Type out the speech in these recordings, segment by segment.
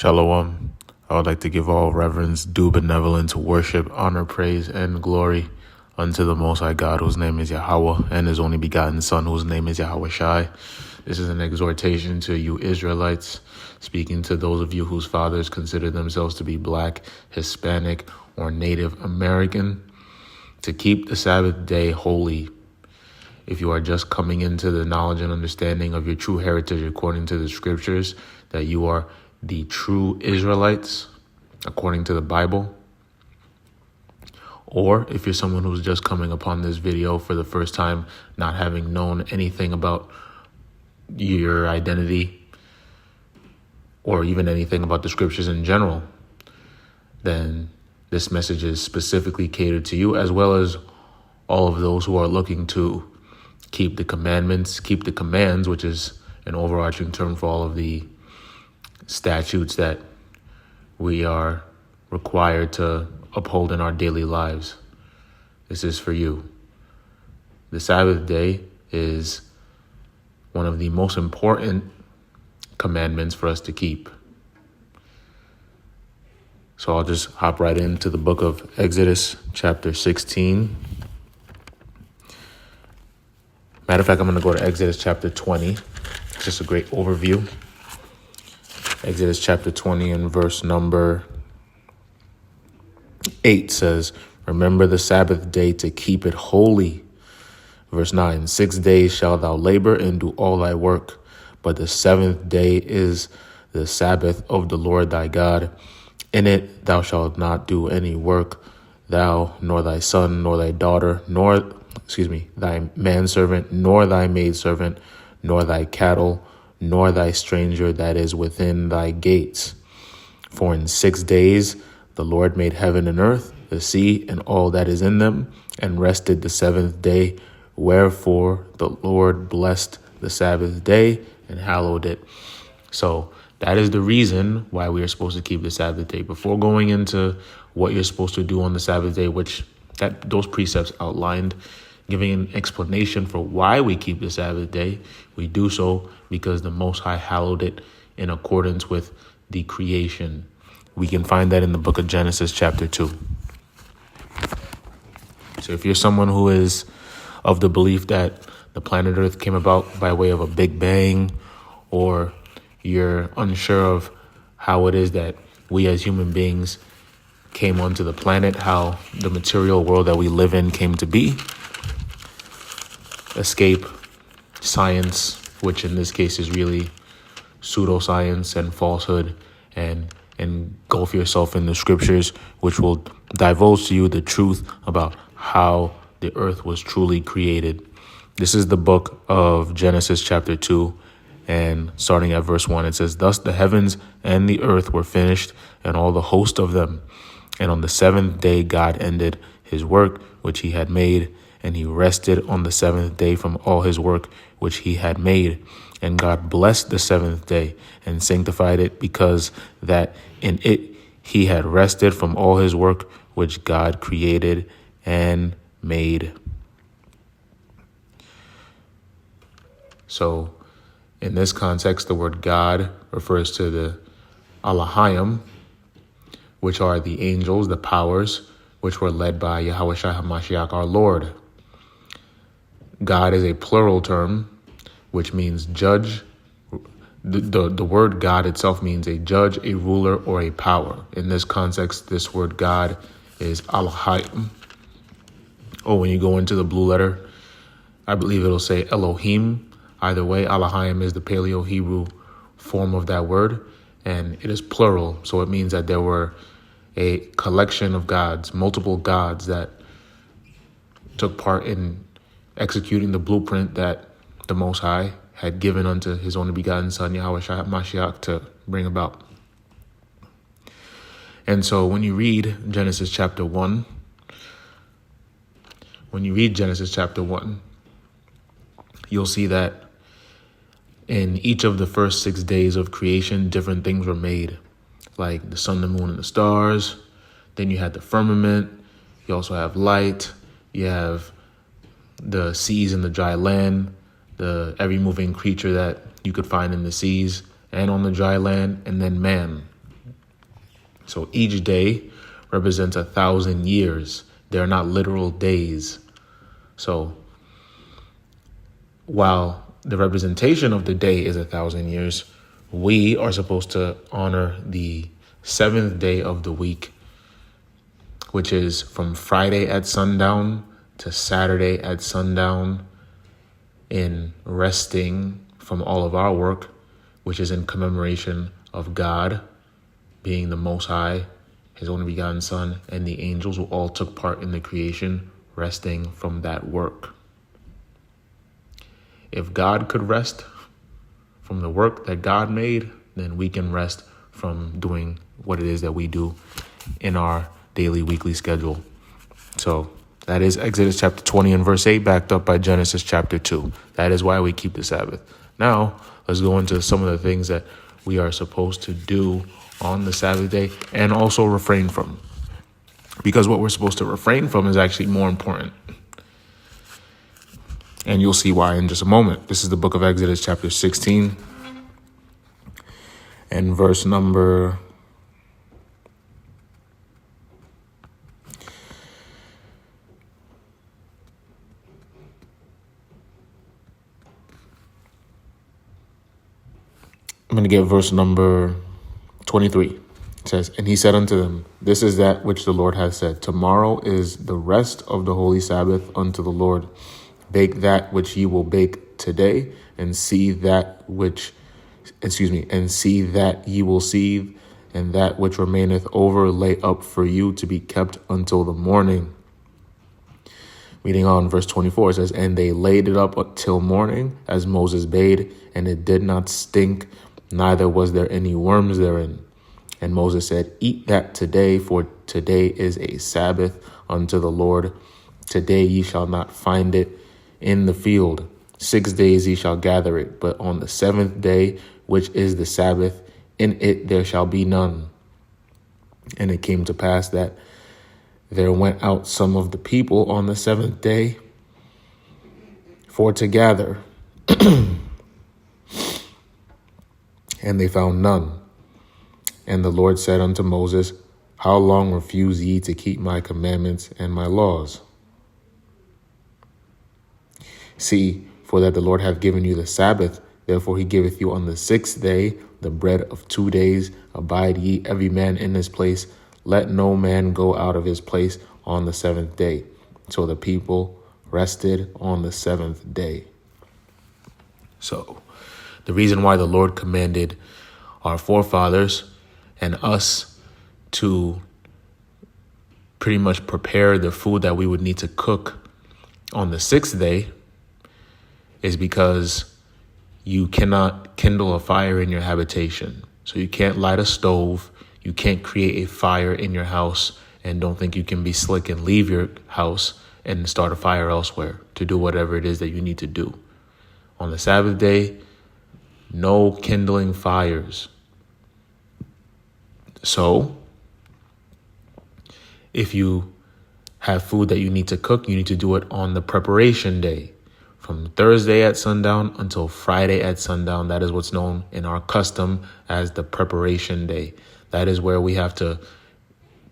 Shalom. I would like to give all reverence, due benevolence, worship, honor, praise, and glory unto the Most High God, whose name is Yahawah, and his only begotten Son, whose name is Yahawashi. This is an exhortation to you Israelites, speaking to those of you whose fathers consider themselves to be Black, Hispanic, or Native American, to keep the Sabbath day holy. If you are just coming into the knowledge and understanding of your true heritage according to the scriptures, that you are the true Israelites according to the Bible, or if you're someone who's just coming upon this video for the first time, not having known anything about your identity or even anything about the scriptures in general, then this message is specifically catered to you, as well as all of those who are looking to keep the commandments, keep the commands, which is an overarching term for all of the statutes that we are required to uphold in our daily lives. This is for you. The Sabbath day is one of the most important commandments for us to keep. So I'll just hop right into the book of Exodus, chapter 16. Matter of fact, I'm going to go to Exodus chapter 20. It's just a great overview. Exodus chapter 20 and verse number 8 says, "Remember the Sabbath day to keep it holy." Verse 9, 6 days shalt thou labor and do all thy work, but the seventh day is the Sabbath of the Lord thy God. In it thou shalt not do any work, thou, nor thy son, nor thy daughter, thy manservant, nor thy maidservant, nor thy cattle, nor thy stranger that is within thy gates. For in 6 days the Lord made heaven and earth, the sea, and all that is in them, and rested the seventh day. Wherefore the Lord blessed the Sabbath day and hallowed it. So that is the reason why we are supposed to keep the Sabbath day. Before going into what you're supposed to do on the Sabbath day, which those precepts outlined, giving an explanation for why we keep the Sabbath day, we do so because the Most High hallowed it in accordance with the creation. We can find that in the book of Genesis chapter 2. So if you're someone who is of the belief that the planet Earth came about by way of a big bang, or you're unsure of how it is that we as human beings came onto the planet, how the material world that we live in came to be, escape science, which in this case is really pseudoscience and falsehood, and engulf yourself in the scriptures, which will divulge to you the truth about how the earth was truly created. This is the book of Genesis chapter 2, and starting at verse 1, it says, "Thus the heavens and the earth were finished, and all the host of them. And on the seventh day God ended his work which he had made, and he rested on the seventh day from all his work which he had made. And God blessed the seventh day and sanctified it, because that in it he had rested from all his work which God created and made." So in this context, the word God refers to the Elohim, which are the angels, the powers, which were led by Yahawah our Lord. God is a plural term, which means judge. The word God itself means a judge, a ruler, or a power. In this context, this word God is Elohim. Or when you go into the blue letter, I believe it'll say Elohim. Either way, Elohim is the Paleo-Hebrew form of that word, and it is plural. So it means that there were a collection of gods, multiple gods that took part in executing the blueprint that the Most High had given unto his only begotten Son, Yahawah to bring about. And so when you read Genesis chapter 1, you'll see that in each of the first 6 days of creation, different things were made, like the sun, the moon, and the stars. Then you had the firmament. You also have light. You have the seas and the dry land, the every moving creature that you could find in the seas and on the dry land, and then man. So each day represents 1,000 years. They're not literal days. So while the representation of the day is 1,000 years, we are supposed to honor the seventh day of the week, which is from Friday at sundown to Saturday at sundown, in resting from all of our work, which is in commemoration of God being the Most High, his only begotten Son, and the angels who all took part in the creation, resting from that work. If God could rest from the work that God made, then we can rest from doing what it is that we do in our daily, weekly schedule. So that is Exodus chapter 20 and verse 8, backed up by Genesis chapter 2. That is why we keep the Sabbath. Now, let's go into some of the things that we are supposed to do on the Sabbath day and also refrain from. Because what we're supposed to refrain from is actually more important. And you'll see why in just a moment. This is the book of Exodus chapter 16 and verse number... I'm going to get verse number 23. It says, and he said unto them, this is that which the Lord hath said. Tomorrow is the rest of the holy Sabbath unto the Lord. Bake that which ye will bake today, and see that ye will seethe, and that which remaineth over lay up for you to be kept until the morning. Reading on, verse 24, it says, and they laid it up till morning, as Moses bade, and it did not stink, neither was there any worms therein. And Moses said, eat that today, for today is a Sabbath unto the Lord. Today ye shall not find it in the field. 6 days ye shall gather it, but on the seventh day, which is the Sabbath, in it there shall be none. And it came to pass that there went out some of the people on the seventh day for to gather, and they found none. And the Lord said unto Moses, how long refuse ye to keep my commandments and my laws? See, for that the Lord hath given you the Sabbath, therefore he giveth you on the sixth day the bread of 2 days. Abide ye every man in his place. Let no man go out of his place on the seventh day. So the people rested on the seventh day. So the reason why the Lord commanded our forefathers and us to pretty much prepare the food that we would need to cook on the sixth day is because you cannot kindle a fire in your habitation. So you can't light a stove. You can't create a fire in your house and don't think you can be slick and leave your house and start a fire elsewhere to do whatever it is that you need to do. On the Sabbath day, no kindling fires. So if you have food that you need to cook, you need to do it on the preparation day. From Thursday at sundown until Friday at sundown, that is what's known in our custom as the preparation day. That is where we have to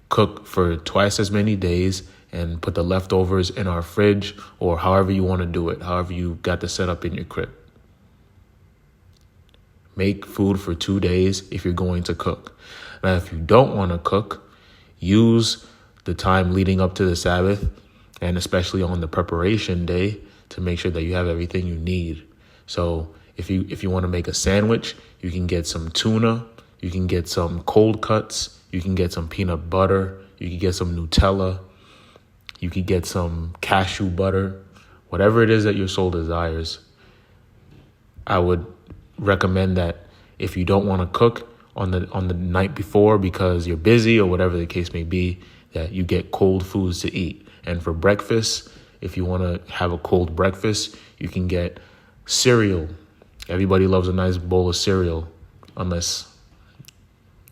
cook for twice as many days and put the leftovers in our fridge or however you want to do it, however you got the setup in your crib. Make food for 2 days if you're going to cook. Now, if you don't want to cook, use the time leading up to the Sabbath and especially on the preparation day to make sure that you have everything you need. So if you want to make a sandwich, you can get some tuna, you can get some cold cuts, you can get some peanut butter, you can get some Nutella, you can get some cashew butter, whatever it is that your soul desires. I would recommend that if you don't want to cook on the night before because you're busy or whatever the case may be, that you get cold foods to eat. And for breakfast, if you want to have a cold breakfast, you can get cereal. Everybody loves a nice bowl of cereal, unless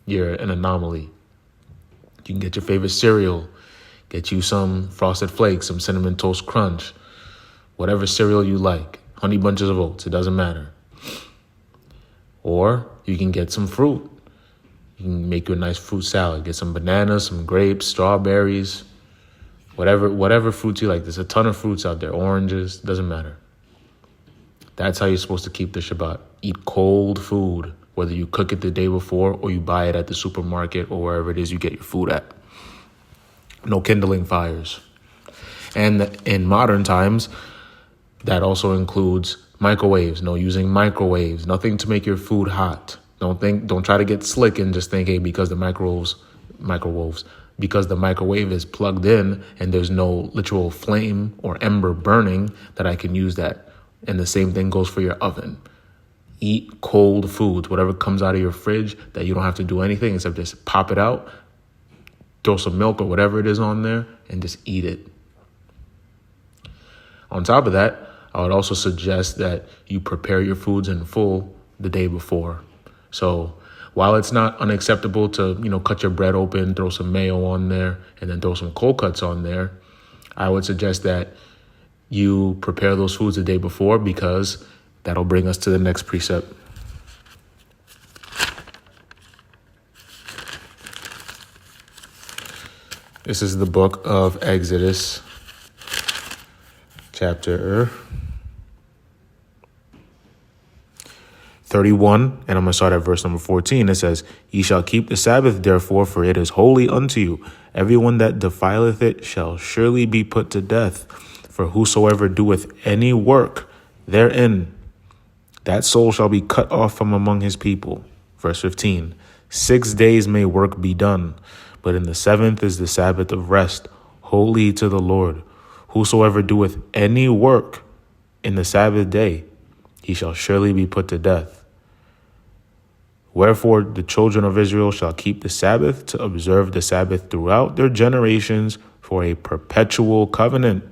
you're an anomaly. You can get your favorite cereal, get you some Frosted Flakes, some Cinnamon Toast Crunch, whatever cereal you like, Honey Bunches of Oats, it doesn't matter. Or you can get some fruit. You can make you a nice fruit salad. Get some bananas, some grapes, strawberries, whatever fruits you like. There's a ton of fruits out there. Oranges, doesn't matter. That's how you're supposed to keep the Shabbat. Eat cold food, whether you cook it the day before or you buy it at the supermarket or wherever it is you get your food at. No kindling fires. And in modern times, that also includes microwaves. No using microwaves. Nothing to make your food hot. Don't try to get slick and just think, hey, because the because the microwave is plugged in and there's no literal flame or ember burning, that I can use that. And the same thing goes for your oven. Eat cold foods, whatever comes out of your fridge that you don't have to do anything except just pop it out, throw some milk or whatever it is on there, and just eat it. On top of that, I would also suggest that you prepare your foods in full the day before. So while it's not unacceptable to, cut your bread open, throw some mayo on there, and then throw some cold cuts on there, I would suggest that you prepare those foods the day before, because that'll bring us to the next precept. This is the book of Exodus, chapter 31, and I'm going to start at verse number 14. It says, Ye shall keep the Sabbath, therefore, for it is holy unto you. Everyone that defileth it shall surely be put to death. For whosoever doeth any work therein, that soul shall be cut off from among his people. Verse 15, 6 days may work be done, but in the seventh is the Sabbath of rest, holy to the Lord. Whosoever doeth any work in the Sabbath day, he shall surely be put to death. Wherefore the children of Israel shall keep the Sabbath to observe the Sabbath throughout their generations for a perpetual covenant.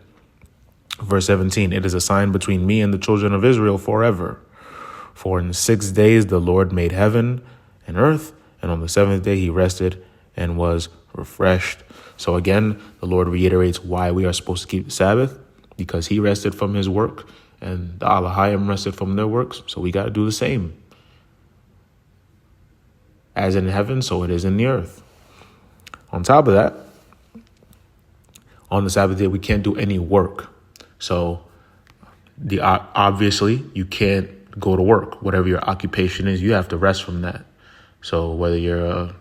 Verse 17, it is a sign between me and the children of Israel forever. For in 6 days the Lord made heaven and earth, and on the seventh day he rested and was refreshed. So again, the Lord reiterates why we are supposed to keep the Sabbath, because he rested from his work and the Alahayim rested from their works. So we got to do the same. As in heaven, so it is in the earth. On top of that, on the Sabbath day, we can't do any work. So obviously you can't go to work. Whatever your occupation is, you have to rest from that. So whether you're a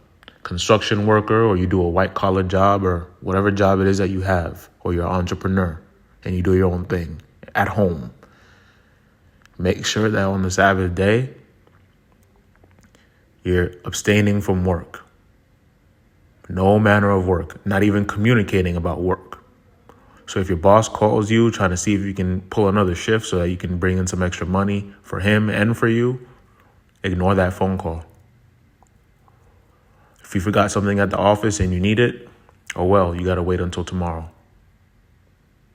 construction worker or you do a white collar job or whatever job it is that you have, or you're an entrepreneur and you do your own thing at home, make sure that on the Sabbath day, you're abstaining from work. No manner of work, not even communicating about work. So if your boss calls you trying to see if you can pull another shift so that you can bring in some extra money for him and for you, ignore that phone call. If you forgot something at the office and you need it, oh well, you got to wait until tomorrow.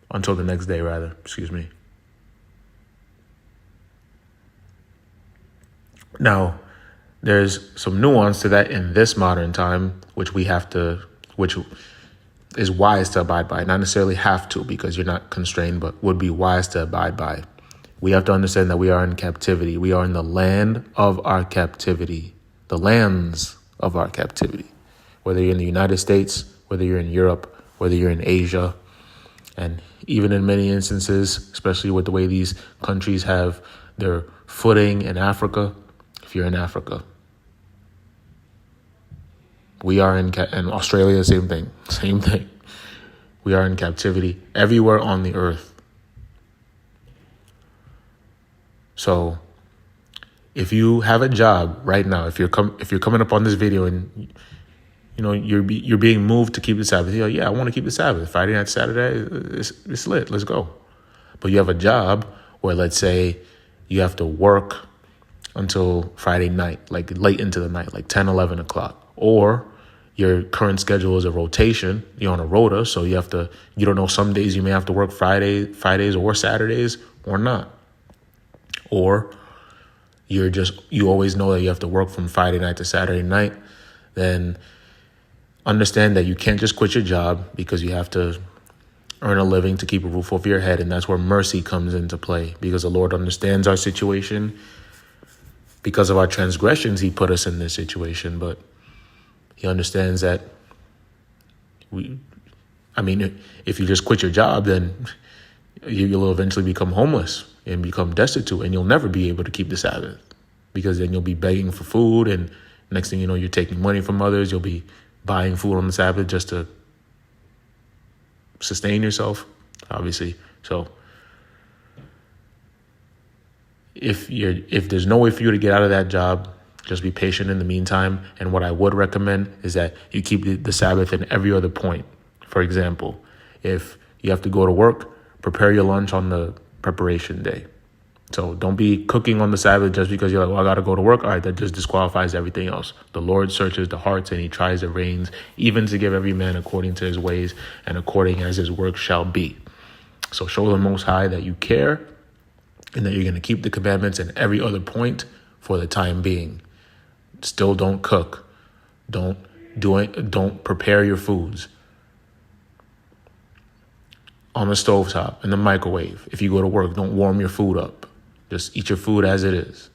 Until the next day, rather. Excuse me. Now, there's some nuance to that in this modern time, which is wise to abide by. Not necessarily have to, because you're not constrained, but would be wise to abide by. We have to understand that we are in captivity. We are in the land of our captivity, the lands of our captivity. Whether you're in the United States, whether you're in Europe, whether you're in Asia, and even in many instances, especially with the way these countries have their footing in Africa, if you're in Africa. We are in Australia, same thing. We are in captivity everywhere on the earth. So if you have a job right now, if you're coming up on this video and you're being moved to keep the Sabbath, you're like, yeah, I want to keep the Sabbath. Friday night, Saturday, it's lit. Let's go. But you have a job where, let's say, you have to work until Friday night, like late into the night, like 10, 11 o'clock. Or your current schedule is a rotation. You're on a rota, so you don't know, some days you may have to work Fridays or Saturdays or not. Or you always know that you have to work from Friday night to Saturday night. Then understand that you can't just quit your job, because you have to earn a living to keep a roof over your head. And that's where mercy comes into play, because the Lord understands our situation. Because of our transgressions, he put us in this situation. But He understands that if you just quit your job, then you'll eventually become homeless and become destitute, and you'll never be able to keep the Sabbath, because then you'll be begging for food, and next thing you know, you're taking money from others. You'll be buying food on the Sabbath just to sustain yourself, obviously. So if there's no way for you to get out of that job, just be patient in the meantime. And what I would recommend is that you keep the Sabbath in every other point. For example, if you have to go to work, prepare your lunch on the preparation day. So don't be cooking on the Sabbath just because you're like, well, I got to go to work. All right, that just disqualifies everything else. The Lord searches the hearts, and he tries the reins, even to give every man according to his ways and according as his work shall be. So show the Most High that you care and that you're going to keep the commandments in every other point for the time being. Still don't cook. Don't prepare your foods on the stovetop, in the microwave. If you go to work, don't warm your food up. Just eat your food as it is.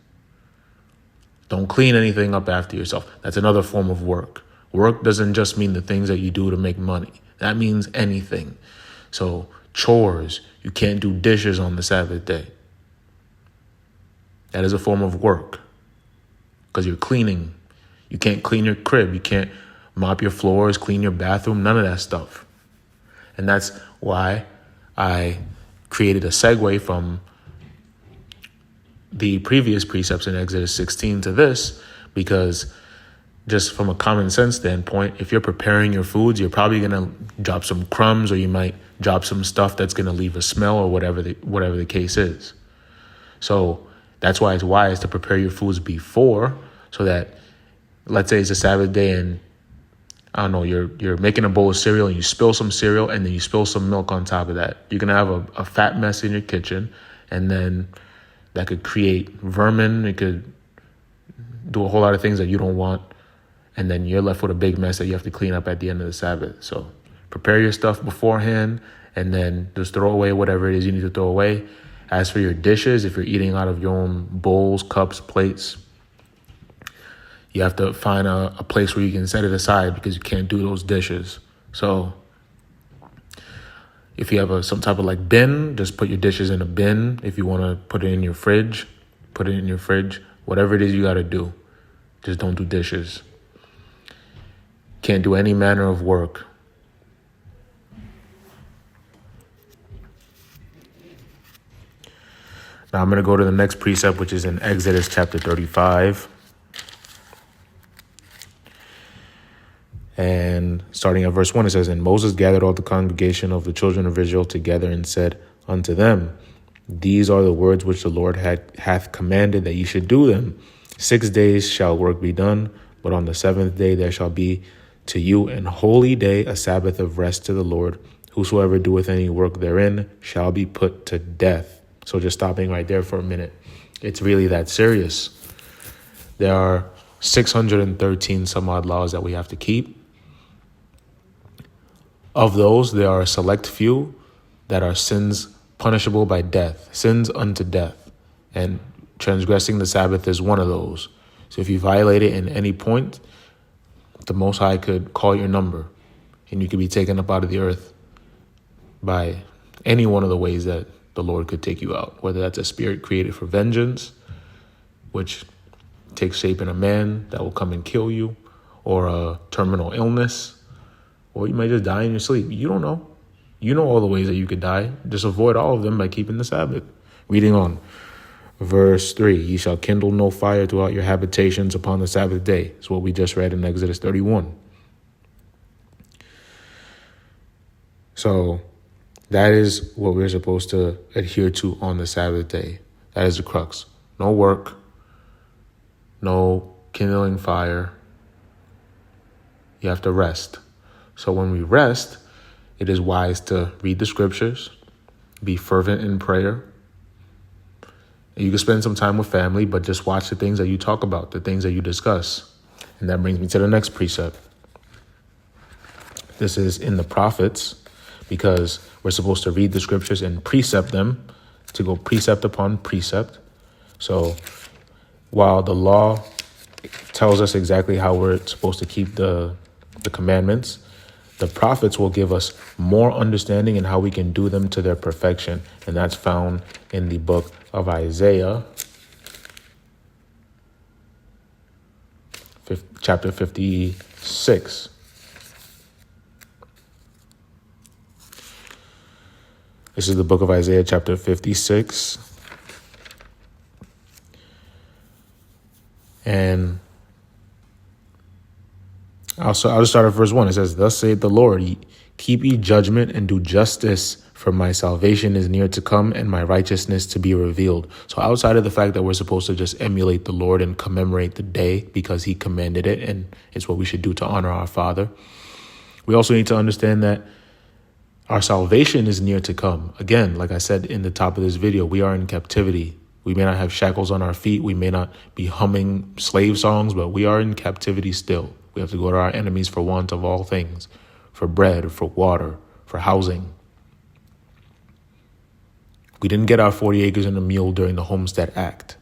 Don't clean anything up after yourself. That's another form of work. Work doesn't just mean the things that you do to make money. That means anything. So chores, you can't do dishes on the Sabbath day. That is a form of work, because you're cleaning. You can't clean your crib. You can't mop your floors, clean your bathroom, none of that stuff. And that's why I created a segue from the previous precepts in Exodus 16 to this, because just from a common sense standpoint, if you're preparing your foods, you're probably going to drop some crumbs, or you might drop some stuff that's going to leave a smell, or whatever the case is. So that's why it's wise to prepare your foods before, so that, let's say it's a Sabbath day and I don't know, you're making a bowl of cereal and you spill some cereal and then you spill some milk on top of that. You're going to have a fat mess in your kitchen, and then that could create vermin. It could do a whole lot of things that you don't want. And then you're left with a big mess that you have to clean up at the end of the Sabbath. So prepare your stuff beforehand, and then just throw away whatever it is you need to throw away. As for your dishes, if you're eating out of your own bowls, cups, plates, you have to find a place where you can set it aside, because you can't do those dishes. So if you have some type of bin, just put your dishes in a bin. If you want to put it in your fridge, put it in your fridge. Whatever it is you got to do, just don't do dishes. Can't do any manner of work. Now I'm going to go to the next precept, which is in Exodus chapter 35. And starting at verse 1, it says, And Moses gathered all the congregation of the children of Israel together and said unto them, These are the words which the Lord hath commanded, that ye should do them. 6 days shall work be done, but on the 7th day there shall be to you an holy day, a Sabbath of rest to the Lord. Whosoever doeth any work therein shall be put to death. So just stopping right there for a minute. It's really that serious. There are 613 some odd laws that we have to keep. Of those, there are a select few that are sins punishable by death, sins unto death. And transgressing the Sabbath is one of those. So if you violate it in any point, the Most High could call your number, and you could be taken up out of the earth by any one of the ways that the Lord could take you out, whether that's a spirit created for vengeance, which takes shape in a man that will come and kill you, or a terminal illness, or you might just die in your sleep. You don't know. You know all the ways that you could die. Just avoid all of them by keeping the Sabbath. Reading on. Verse 3, Ye shall kindle no fire throughout your habitations upon the Sabbath day. It's what we just read in Exodus 31. So that is what we're supposed to adhere to on the Sabbath day. That is the crux. No work. No kindling fire. You have to rest. So when we rest, it is wise to read the scriptures, be fervent in prayer. You can spend some time with family, but just watch the things that you talk about, the things that you discuss. And that brings me to the next precept. This is in the prophets, because we're supposed to read the scriptures and precept them, to go precept upon precept. So while the law tells us exactly how we're supposed to keep the commandments. The prophets will give us more understanding in how we can do them to their perfection. And that's found in the book of Isaiah, chapter 56. This is the book of Isaiah, chapter 56. And I'll just start at verse 1. It says, "Thus saith the Lord, keep ye judgment and do justice, for my salvation is near to come and my righteousness to be revealed." So outside of the fact that we're supposed to just emulate the Lord and commemorate the day because he commanded it, and it's what we should do to honor our Father, we also need to understand that our salvation is near to come. Again, like I said in the top of this video, we are in captivity. We may not have shackles on our feet. We may not be humming slave songs, but we are in captivity still. We have to go to our enemies for want of all things, for bread, for water, for housing. We didn't get our 40 acres and a mule during the Homestead Act.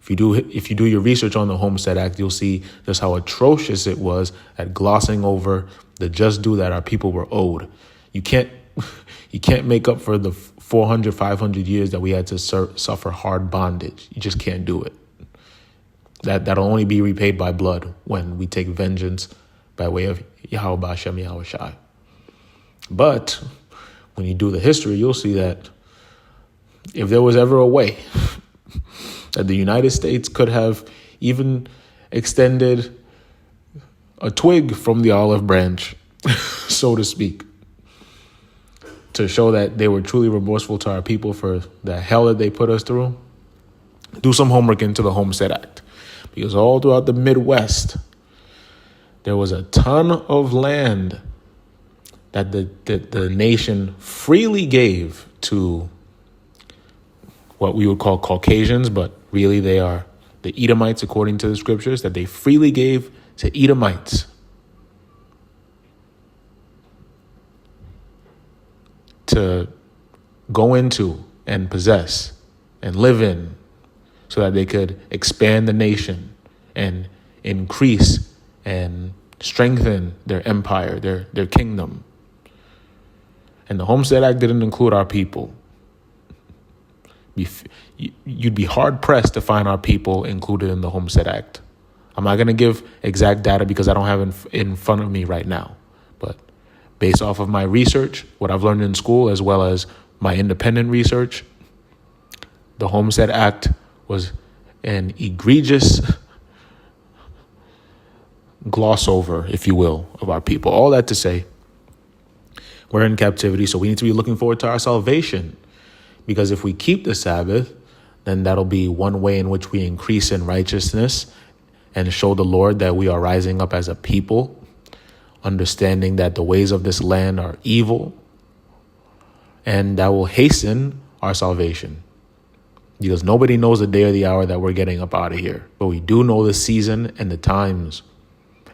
If you do your research on the Homestead Act, you'll see just how atrocious it was at glossing over the just due that our people were owed. You can't make up for the 400, 500 years that we had to suffer hard bondage. You just can't do it. That'll only be repaid by blood when we take vengeance by way of Yahawah Bahasham Yahawashi. But when you do the history, you'll see that if there was ever a way that the United States could have even extended a twig from the olive branch, so to speak, to show that they were truly remorseful to our people for the hell that they put us through, do some homework into the Homestead Act. Because all throughout the Midwest, there was a ton of land that the nation freely gave to what we would call Caucasians, but really they are the Edomites according to the scriptures, that they freely gave to Edomites to go into and possess and live in, so that they could expand the nation and increase and strengthen their empire, their kingdom. And the Homestead Act didn't include our people. You'd be hard-pressed to find our people included in the Homestead Act. I'm not going to give exact data because I don't have it in front of me right now. But based off of my research, what I've learned in school, as well as my independent research, the Homestead Act was an egregious gloss over, if you will, of our people. All that to say, we're in captivity, so we need to be looking forward to our salvation. Because if we keep the Sabbath, then that'll be one way in which we increase in righteousness and show the Lord that we are rising up as a people, understanding that the ways of this land are evil, and that will hasten our salvation. Because nobody knows the day or the hour that we're getting up out of here. But we do know the season and the times.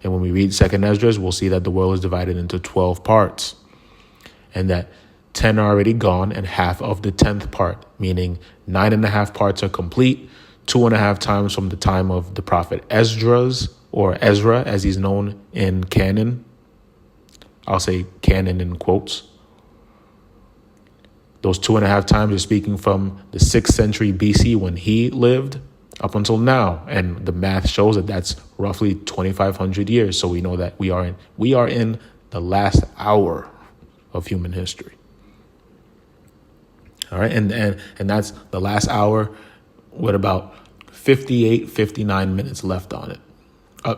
And when we read 2nd Esdras, we'll see that the world is divided into 12 parts. And that 10 are already gone and half of the 10th part, meaning 9.5 parts are complete, 2.5 times from the time of the prophet Esdras, or Ezra as he's known in canon. I'll say canon in quotes. Those 2.5 times are speaking from the 6th century BC when he lived up until now. And the math shows that that's roughly 2,500 years. So we know that we are in the last hour of human history. All right. And that's the last hour with about 59 minutes left on it.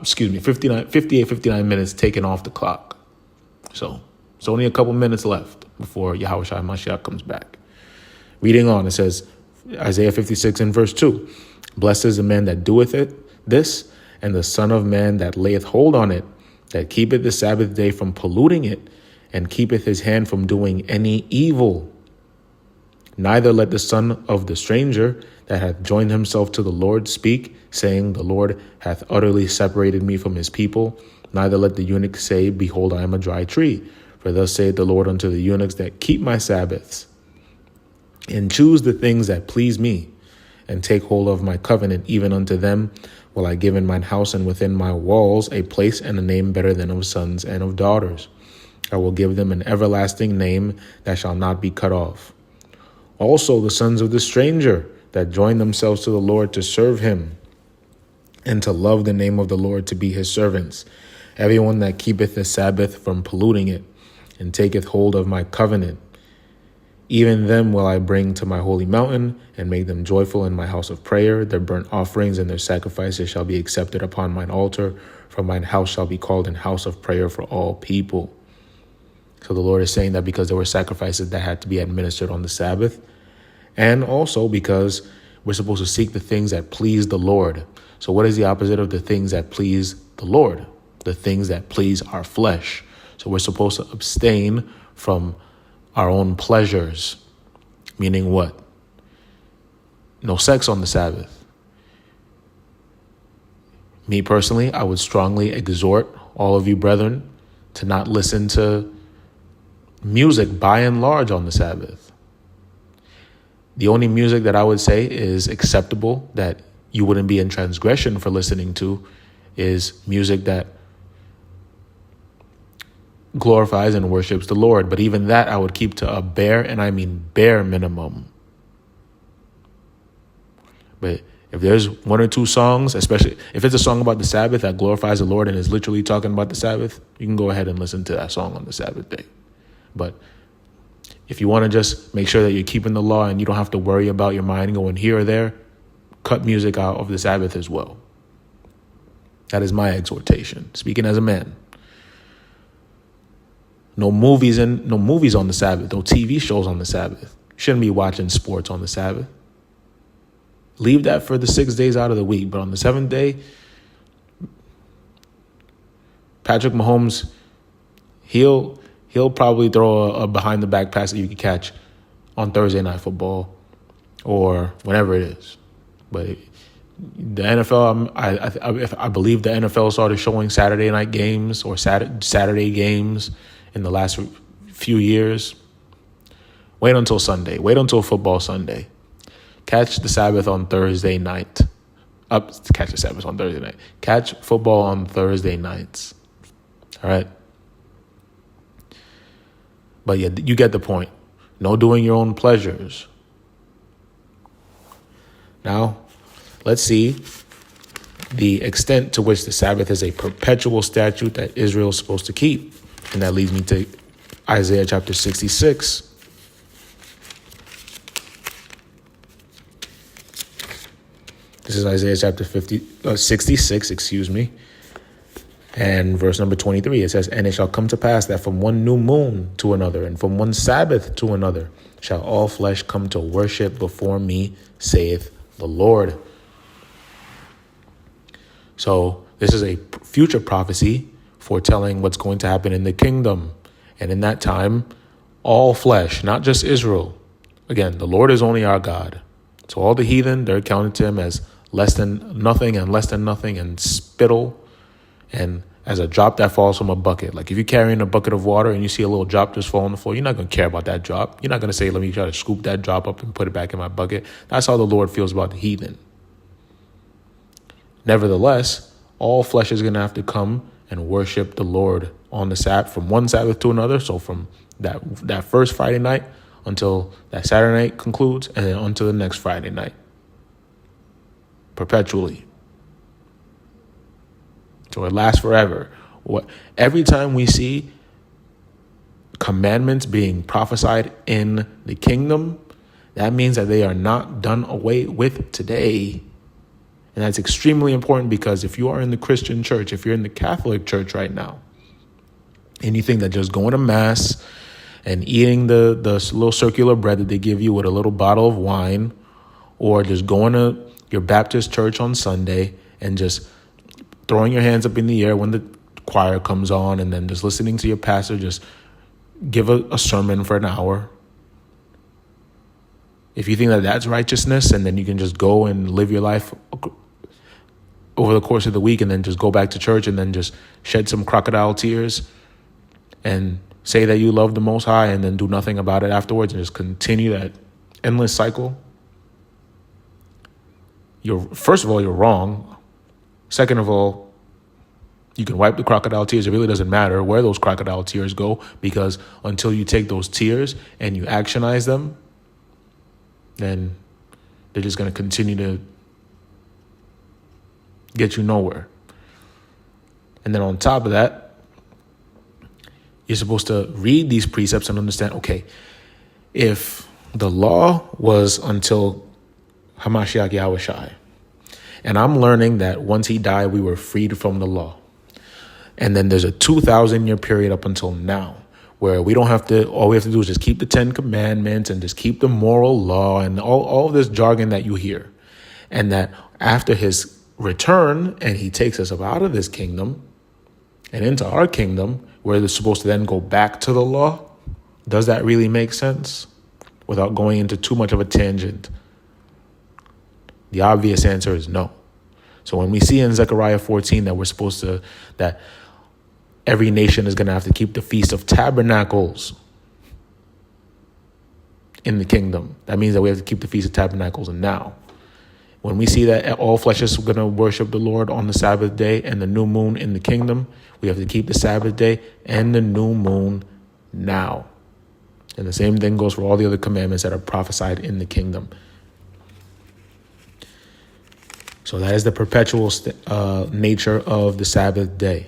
59 minutes taken off the clock. So it's only a couple minutes left before Yahawah Mashiach comes back. Reading on, it says, Isaiah 56 and verse 2, "Blessed is the man that doeth this, and the son of man that layeth hold on it, that keepeth the Sabbath day from polluting it, and keepeth his hand from doing any evil. Neither let the son of the stranger that hath joined himself to the Lord speak, saying, The Lord hath utterly separated me from his people. Neither let the eunuch say, Behold, I am a dry tree. For thus saith the Lord unto the eunuchs that keep my Sabbaths, and choose the things that please me, and take hold of my covenant, even unto them will I give in mine house and within my walls a place and a name better than of sons and of daughters. I will give them an everlasting name that shall not be cut off. Also the sons of the stranger that join themselves to the Lord to serve him, and to love the name of the Lord, to be his servants. Everyone that keepeth the Sabbath from polluting it, and taketh hold of my covenant, even them will I bring to my holy mountain, and make them joyful in my house of prayer. Their burnt offerings and their sacrifices shall be accepted upon mine altar, for mine house shall be called an house of prayer for all people. So the Lord is saying that because there were sacrifices that had to be administered on the Sabbath, and also because we're supposed to seek the things that please the Lord. So what is the opposite of the things that please the Lord? The things that please our flesh. So we're supposed to abstain from our own pleasures. Meaning what? No sex on the Sabbath. Me personally, I would strongly exhort all of you brethren to not listen to music by and large on the Sabbath. The only music that I would say is acceptable, that you wouldn't be in transgression for listening to, is music that glorifies and worships the Lord. But even that I would keep to a bare, and I mean bare minimum. But if there's one or two songs, especially if it's a song about the Sabbath that glorifies the Lord and is literally talking about the Sabbath, you can go ahead and listen to that song on the Sabbath day. But if you want to just make sure that you're keeping the law and you don't have to worry about your mind going here or there, cut music out of the Sabbath as well. That is my exhortation, speaking as a man. No movies on the Sabbath, no TV shows on the Sabbath. You shouldn't be watching sports on the Sabbath. Leave that for the 6 days out of the week. But on the seventh day, Patrick Mahomes, he'll probably throw a behind the back pass that you can catch on Thursday Night Football or whenever it is. But the NFL, I believe the NFL started showing Saturday night games or Saturday games in the last few years. Wait until Sunday. Wait until football Sunday. Catch the Sabbath on Thursday night. Catch the Sabbath on Thursday night. Catch football on Thursday nights. All right. But yeah, you get the point. No doing your own pleasures. Now, let's see the extent to which the Sabbath is a perpetual statute that Israel is supposed to keep. And that leads me to Isaiah chapter 66. This is Isaiah chapter 66, and verse number 23. It says, "And it shall come to pass that from one new moon to another, and from one Sabbath to another, shall all flesh come to worship before me, saith the Lord." So this is a future prophecy foretelling what's going to happen in the kingdom. And in that time, all flesh, not just Israel. Again, the Lord is only our God. So all the heathen, they're counted to him as less than nothing and spittle, and as a drop that falls from a bucket. Like if you're carrying a bucket of water and you see a little drop just fall on the floor, you're not going to care about that drop. You're not going to say, let me try to scoop that drop up and put it back in my bucket. That's how the Lord feels about the heathen. Nevertheless, all flesh is going to have to come and worship the Lord on the Sabbath, from one Sabbath to another. So from that first Friday night until that Saturday night concludes, and then until the next Friday night. Perpetually. So it lasts forever. Every time we see commandments being prophesied in the kingdom, that means that they are not done away with today. And that's extremely important, because if you are in the Christian church, if you're in the Catholic church right now, and you think that just going to Mass and eating the little circular bread that they give you with a little bottle of wine, or just going to your Baptist church on Sunday and just throwing your hands up in the air when the choir comes on, and then just listening to your pastor just give a sermon for an hour. If you think that that's righteousness, and then you can just go and live your life over the course of the week and then just go back to church and then just shed some crocodile tears and say that you love the Most High and then do nothing about it afterwards and just continue that endless cycle, First of all, you're wrong. Second of all, you can wipe the crocodile tears. It really doesn't matter where those crocodile tears go, because until you take those tears and you actionize them, then they're just going to continue to get you nowhere. And then on top of that, you're supposed to read these precepts and understand, okay, if the law was until Hamashiach Yahawashi, and I'm learning that once he died, we were freed from the law. And then there's a 2,000-year period up until now where we don't have to, all we have to do is just keep the 10 commandments and just keep the moral law and all of this jargon that you hear. And that after his return and he takes us up out of this kingdom and into our kingdom, where they're supposed to then go back to the law. Does that really make sense? Without going into too much of a tangent, the obvious answer is no. So when we see in Zechariah 14 that every nation is going to have to keep the Feast of Tabernacles in the kingdom, that means that we have to keep the Feast of Tabernacles now. When we see that all flesh is going to worship the Lord on the Sabbath day and the new moon in the kingdom, we have to keep the Sabbath day and the new moon now. And the same thing goes for all the other commandments that are prophesied in the kingdom. So that is the perpetual nature of the Sabbath day.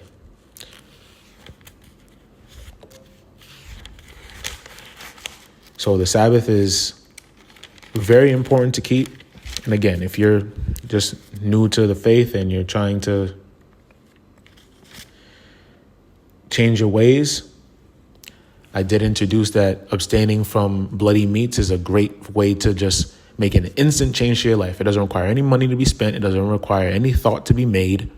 So the Sabbath is very important to keep. And again, if you're just new to the faith and you're trying to change your ways, I did introduce that abstaining from bloody meats is a great way to just make an instant change to your life. It doesn't require any money to be spent. It doesn't require any thought to be made.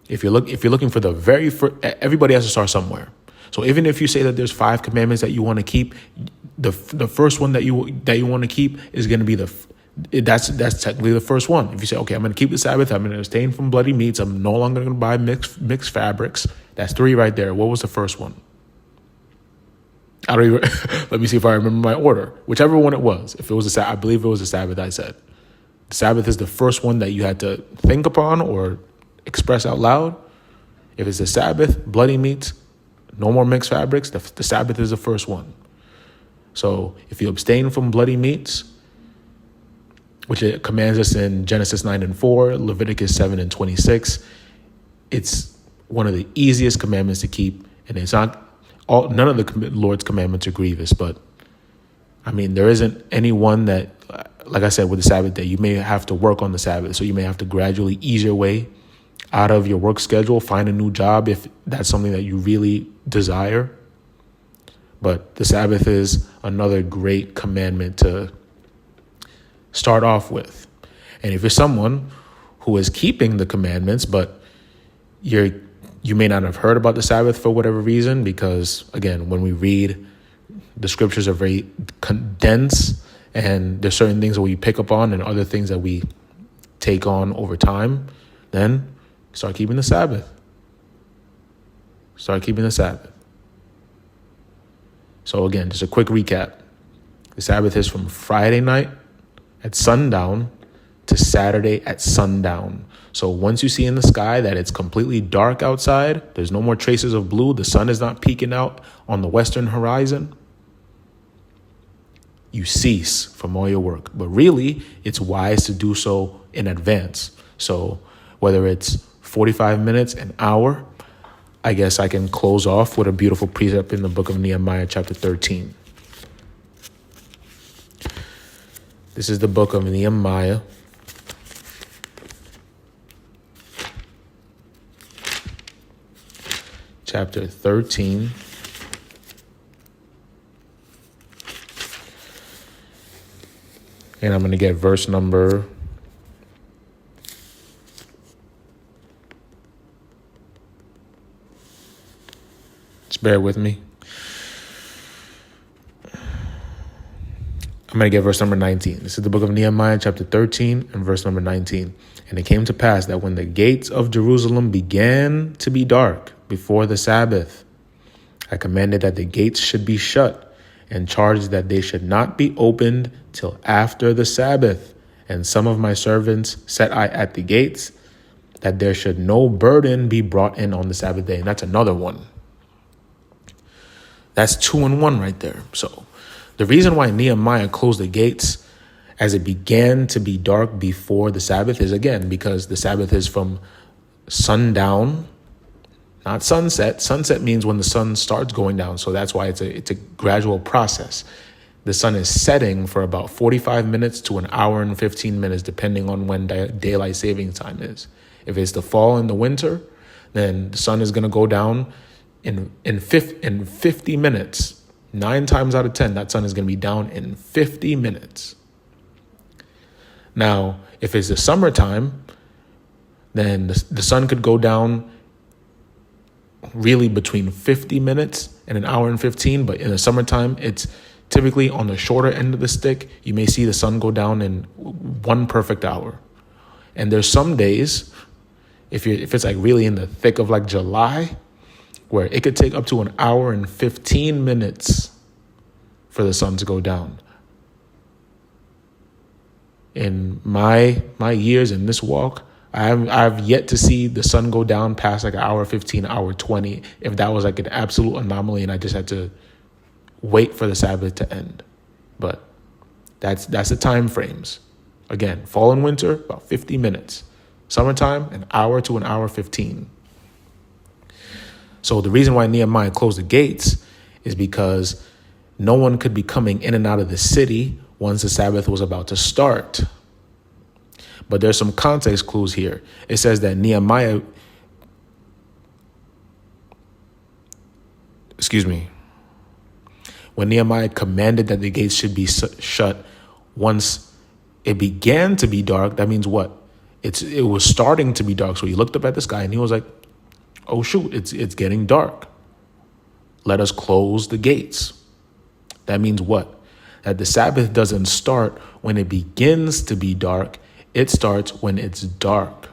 If you're looking for the very first, everybody has to start somewhere. So even if you say that there's 5 commandments that you want to keep, the first one that you want to keep is going to be that's technically the first one. If you say, okay, I'm going to keep the Sabbath, I'm going to abstain from bloody meats, I'm no longer going to buy mixed fabrics. That's 3 right there. What was the first one? I don't even, let me see if I remember my order. Whichever one it was. If it was I believe it was the Sabbath, I said. The Sabbath is the first one that you had to think upon or express out loud. If it's the Sabbath, bloody meats, no more mixed fabrics, the Sabbath is the first one. So if you abstain from bloody meats, which it commands us in Genesis 9:4, Leviticus 7:26, it's one of the easiest commandments to keep, and it's not none of the Lord's commandments are grievous, but I mean, there isn't any one that, like I said, with the Sabbath day, you may have to work on the Sabbath. So you may have to gradually ease your way out of your work schedule, find a new job if that's something that you really desire. But the Sabbath is another great commandment to start off with. And if you're someone who is keeping the commandments, but you may not have heard about the Sabbath for whatever reason, because, again, when we read, the scriptures are very condensed, and there's certain things that we pick up on and other things that we take on over time, then start keeping the Sabbath. Start keeping the Sabbath. So, again, just a quick recap. The Sabbath is from Friday night at sundown to Saturday at sundown. So once you see in the sky that it's completely dark outside, there's no more traces of blue, the sun is not peeking out on the western horizon, you cease from all your work. But really, it's wise to do so in advance. So whether it's 45 minutes, an hour, I guess I can close off with a beautiful precept in the book of Nehemiah, chapter 13. This is the book of Nehemiah, chapter 13. And I'm going to get verse number 'Just bear with me. I'm going to get verse number 19. This is the book of Nehemiah, chapter 13, and verse number 19. And it came to pass that when the gates of Jerusalem began to be dark before the Sabbath, I commanded that the gates should be shut, and charged that they should not be opened till after the Sabbath. And some of my servants set I at the gates, that there should no burden be brought in on the Sabbath day. And that's another one. That's 2 in 1 right there. So the reason why Nehemiah closed the gates as it began to be dark before the Sabbath is, again, because the Sabbath is from sundown, not sunset. Sunset means when the sun starts going down. So that's why it's a gradual process. The sun is setting for about 45 minutes to an hour and 15 minutes, depending on when daylight saving time is. If it's the fall and the winter, then the sun is going to go down in 50 minutes. 9 times out of 10, that sun is going to be down in 50 minutes. Now, if it's the summertime, then the sun could go down really between 50 minutes and an hour and 15. But in the summertime, it's typically on the shorter end of the stick. You may see the sun go down in 1 perfect hour. And there's some days, if it's like really in the thick of like July, where it could take up to an hour and 15 minutes for the sun to go down. In my years in this walk, I've yet to see the sun go down past like an hour 15, hour 20, if that was like an absolute anomaly and I just had to wait for the Sabbath to end. But that's the time frames. Again, fall and winter, about 50 minutes. Summertime, an hour to an hour 15. So the reason why Nehemiah closed the gates is because no one could be coming in and out of the city once the Sabbath was about to start. But there's some context clues here. It says that when Nehemiah commanded that the gates should be shut once it began to be dark, that means what? It was starting to be dark. So he looked up at the sky and he was like, oh shoot, it's getting dark. Let us close the gates. That means what? That the Sabbath doesn't start when it begins to be dark. It starts when it's dark.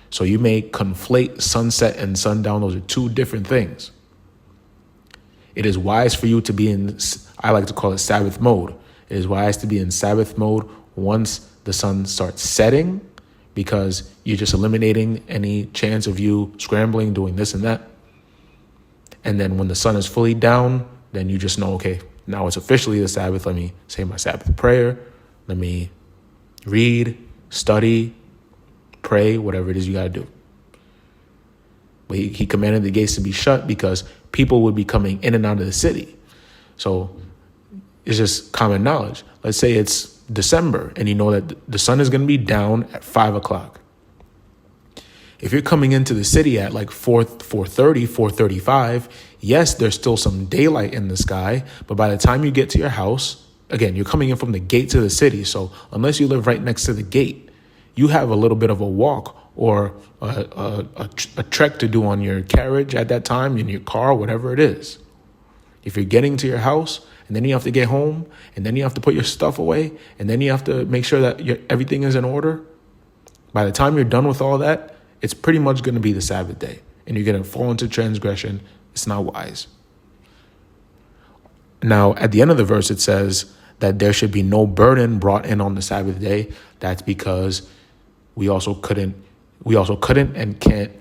So you may conflate sunset and sundown. Those are 2 different things. It is wise for you to be in, I like to call it Sabbath mode. It is wise to be in Sabbath mode once the sun starts setting, because you're just eliminating any chance of you scrambling, doing this and that. And then when the sun is fully down, then you just know, okay, now it's officially the Sabbath. Let me say my Sabbath prayer. Let me read, study, pray, whatever it is you got to do. But he commanded the gates to be shut because people would be coming in and out of the city. So it's just common knowledge. Let's say it's December and you know that the sun is going to be down at 5 o'clock. If you're coming into the city at like 4:30, 4:35, yes, there's still some daylight in the sky. But by the time you get to your house, again, you're coming in from the gate to the city. So unless you live right next to the gate, you have a little bit of a walk or a trek to do on your carriage at that time, in your car, whatever it is. If you're getting to your house and then you have to get home and then you have to put your stuff away and then you have to make sure that everything is in order, by the time you're done with all that, it's pretty much going to be the Sabbath day and you're going to fall into transgression. It's not wise. Now, at the end of the verse, it says that there should be no burden brought in on the Sabbath day. That's because we also couldn't and can't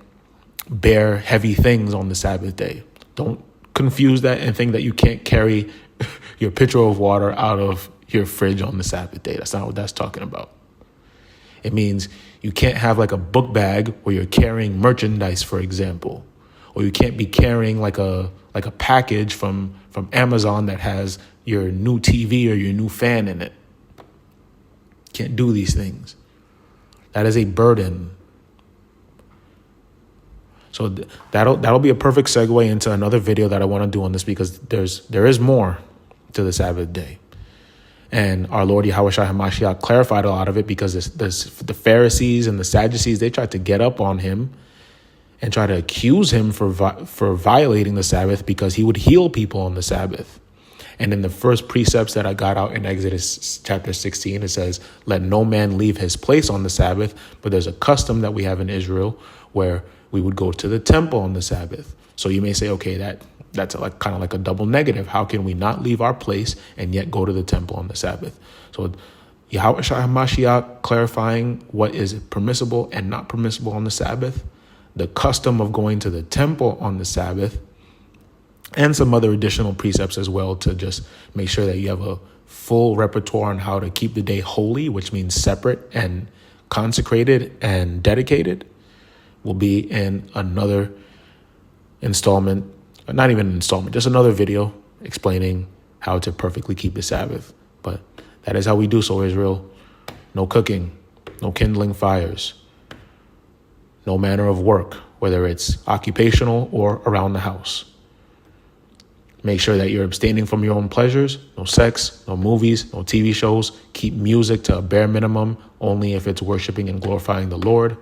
bear heavy things on the Sabbath day. Don't confuse that and think that you can't carry your pitcher of water out of your fridge on the Sabbath day. That's not what that's talking about. It means you can't have like a book bag where you're carrying merchandise, for example, or you can't be carrying like a package from Amazon that has your new TV or your new fan in it. Can't do these things. That is a burden. So that'll be a perfect segue into another video that I want to do on this, because there is more to the Sabbath day. And our Lord Yahawah Bahasham clarified a lot of it, because the Pharisees and the Sadducees, they tried to get up on him and try to accuse him for violating the Sabbath, because he would heal people on the Sabbath. And in the first precepts that I got out in Exodus chapter 16, it says, let no man leave his place on the Sabbath. But there's a custom that we have in Israel where we would go to the temple on the Sabbath. So you may say, okay, that's like kind of like a double negative. How can we not leave our place and yet go to the temple on the Sabbath? So Yahawah Mashiach clarifying what is permissible and not permissible on the Sabbath, the custom of going to the temple on the Sabbath, and some other additional precepts as well to just make sure that you have a full repertoire on how to keep the day holy, which means separate and consecrated and dedicated, will be in another installment, not even an installment, just another video explaining how to perfectly keep the Sabbath. But that is how we do so, Israel. No cooking, no kindling fires, no manner of work, whether it's occupational or around the house. Make sure that you're abstaining from your own pleasures. No sex, no movies, no TV shows. Keep music to a bare minimum, only if it's worshiping and glorifying the Lord.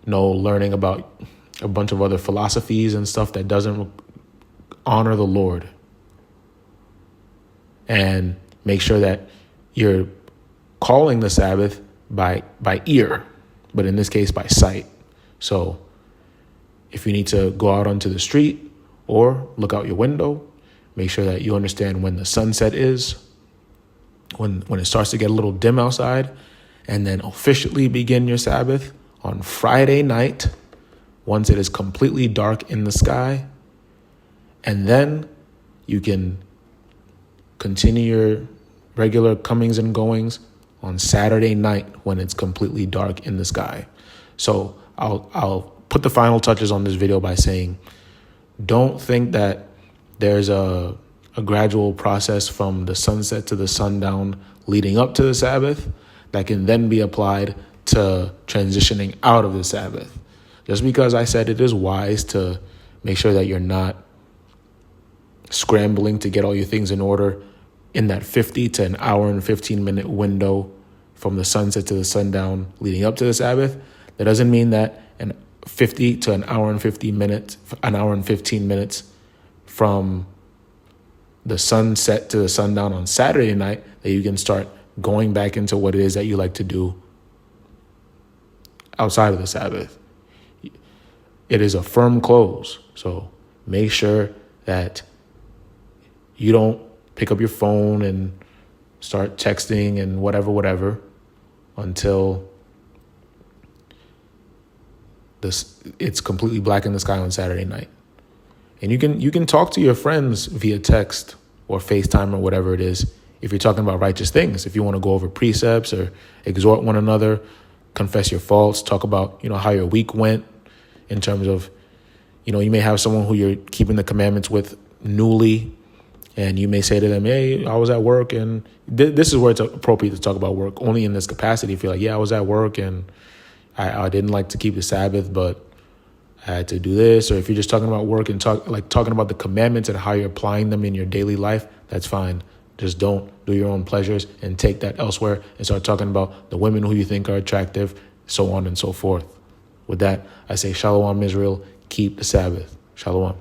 No learning about a bunch of other philosophies and stuff that doesn't honor the Lord. And make sure that you're calling the Sabbath by ear, but in this case by sight. So if you need to go out onto the street or look out your window, make sure that you understand when the sunset is, when it starts to get a little dim outside, and then officially begin your Sabbath on Friday night once it is completely dark in the sky. And then you can continue your regular comings and goings on Saturday night when it's completely dark in the sky. So I'll put the final touches on this video by saying, don't think that there's a gradual process from the sunset to the sundown leading up to the Sabbath that can then be applied to transitioning out of the Sabbath. Just because I said it is wise to make sure that you're not scrambling to get all your things in order in that 50 to an hour and 15 minute window from the sunset to the sundown leading up to the Sabbath, that doesn't mean that 50 to an hour and 15 minutes from the sunset to the sundown on Saturday night that you can start going back into what it is that you like to do outside of the Sabbath. It is a firm close. So make sure that you don't pick up your phone and start texting and whatever until it's completely black in the sky on Saturday night. And you can talk to your friends via text or FaceTime or whatever it is if you're talking about righteous things. If you want to go over precepts or exhort one another, confess your faults, talk about, how your week went in terms of, you may have someone who you're keeping the commandments with newly, and you may say to them, hey, I was at work, and this is where it's appropriate to talk about work, only in this capacity. If you're like, yeah, I was at work and I didn't like to keep the Sabbath, but I had to do this. Or if you're just talking about work and talking about the commandments and how you're applying them in your daily life, that's fine. Just don't do your own pleasures and take that elsewhere and start talking about the women who you think are attractive, so on and so forth. With that, I say, Shalom, Israel. Keep the Sabbath. Shalom.